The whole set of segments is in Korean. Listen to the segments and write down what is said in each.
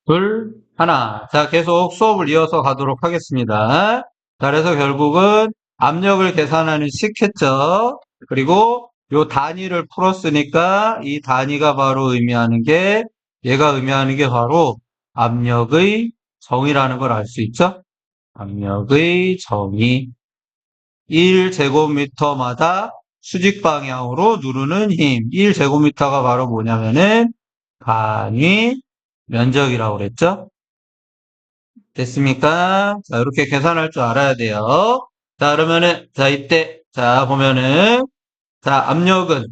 둘, 하나. 자, 계속 수업을 이어서 가도록 하겠습니다. 자, 그래서 결국은 압력을 계산하는 식 했죠. 그리고 요 단위를 풀었으니까 이 단위가 바로 의미하는 게, 얘가 의미하는 게 바로 압력의 정의라는 걸 알 수 있죠? 압력의 정의. 1제곱미터마다 수직 방향으로 누르는 힘. 1제곱미터가 바로 뭐냐면은 간위 면적이라고 그랬죠? 됐습니까? 자, 이렇게 계산할 줄 알아야 돼요. 자, 그러면은, 자, 이때, 자, 보면은, 자, 압력은,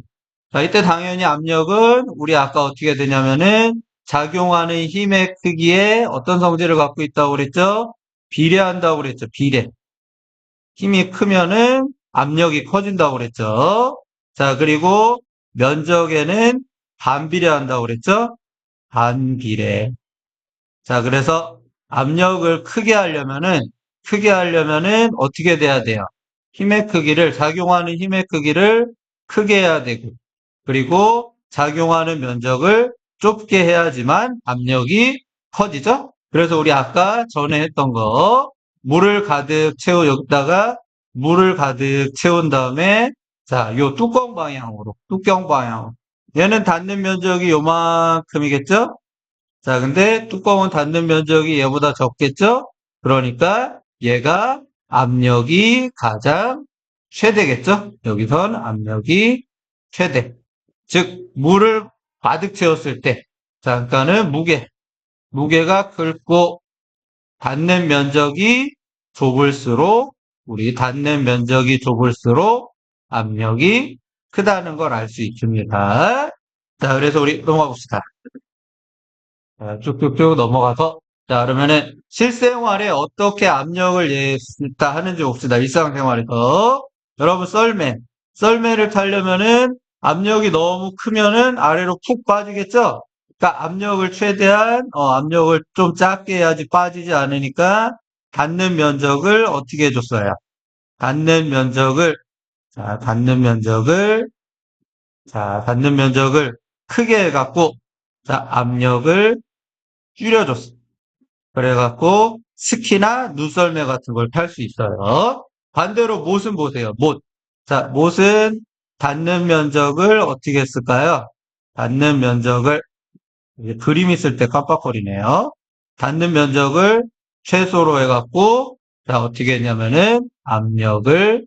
자, 이때 당연히 압력은, 우리 아까 어떻게 되냐면은, 작용하는 힘의 크기에 어떤 성질을 갖고 있다고 그랬죠? 비례한다고 그랬죠? 비례. 힘이 크면은 압력이 커진다고 그랬죠? 자, 그리고 면적에는 반비례한다고 그랬죠? 반비례. 자, 그래서 압력을 크게 하려면은 어떻게 돼야 돼요? 작용하는 힘의 크기를 크게 해야 되고, 그리고 작용하는 면적을 좁게 해야지만 압력이 커지죠? 그래서 우리 아까 전에 했던 거, 여기다가 물을 가득 채운 다음에, 자, 요 뚜껑 방향으로. 얘는 닿는 면적이 요만큼이겠죠? 자, 근데 뚜껑은 닫는 면적이 얘보다 적겠죠? 그러니까 얘가 압력이 가장 최대겠죠? 여기선 압력이 최대. 즉, 물을 가득 채웠을 때, 잠깐은 무게가 클고 닿는 면적이 좁을수록, 우리 닿는 면적이 좁을수록 압력이 크다는 걸 알 수 있습니다. 자, 그래서 우리 넘어가 봅시다. 자, 쭉쭉쭉 넘어가서, 자, 그러면은 실생활에 어떻게 압력을 하는지 봅시다. 일상생활에서. 여러분, 썰매를 타려면은 압력이 너무 크면은 아래로 푹 빠지겠죠? 그러니까 압력을 좀 작게 해야지 빠지지 않으니까 닿는 면적을 어떻게 해줬어요? 닿는 면적을, 자, 닿는 면적을 크게 해갖고, 자, 압력을 줄여줬어. 그래갖고 스키나 눈썰매 같은 걸 탈 수 있어요. 반대로 못은 보세요. 못. 자, 못은 닿는 면적을 어떻게 했을까요? 닿는 면적을 이제 그림 있을 때 깜빡거리네요. 닿는 면적을 최소로 해갖고 자 어떻게 했냐면은 압력을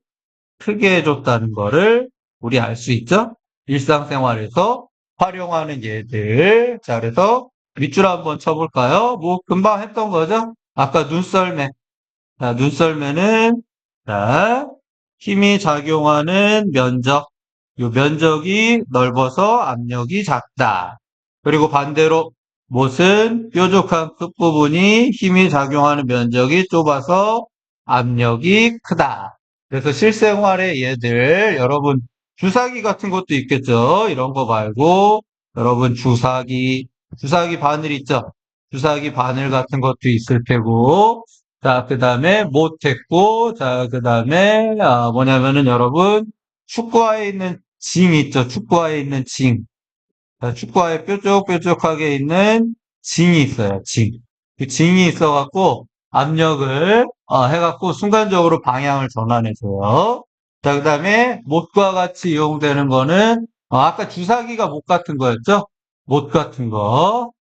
크게 해줬다는 거를 우리 알 수 있죠? 일상생활에서 활용하는 예들. 자, 그래서 밑줄 한번 쳐볼까요? 뭐, 금방 했던 거죠? 아까 눈썰매. 자, 눈썰매는, 자, 힘이 작용하는 면적. 요 면적이 넓어서 압력이 작다. 그리고 반대로, 못은 뾰족한 끝부분이 힘이 작용하는 면적이 좁아서 압력이 크다. 그래서 실생활의 얘들, 여러분, 주사기 같은 것도 있겠죠? 이런 거 말고, 여러분, 주사기 바늘 있죠? 주사기 바늘 같은 것도 있을 테고, 자, 그 다음에 못했고, 자, 그 다음에, 뭐냐면은 여러분, 축구화에 있는 징 있죠? 축구화에 있는 징. 자, 축구화에 뾰족뾰족하게 있는 징이 있어요, 징. 그 징이 있어갖고, 압력을, 해갖고, 순간적으로 방향을 전환해줘요. 자, 그 다음에, 못과 같이 이용되는 거는, 아까 주사기가 못 같은 거였죠? 못 같은 거.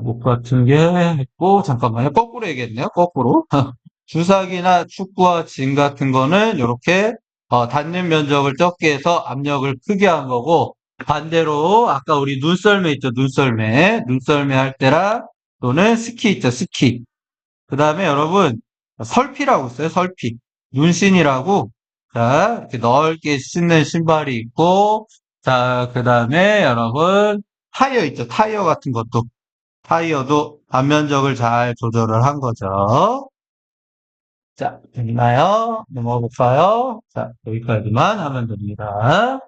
못 같은 게 있고, 잠깐만요. 거꾸로 얘기했네요. 거꾸로. 주사기나 축구와 진 같은 거는 이렇게 닿는 면적을 적게 해서 압력을 크게 한 거고, 반대로 아까 우리 눈썰매 있죠. 눈썰매 할 때랑 또는 스키 있죠. 스키. 그 다음에 여러분 설피라고 있어요. 설피. 눈신이라고. 자, 이렇게 넓게 신는 신발이 있고, 자, 그 다음에 여러분 타이어 있죠. 타이어 같은 것도. 타이어도 단면적을 잘 조절을 한 거죠. 자, 됐나요? 넘어가 볼까요? 자, 여기까지만 하면 됩니다.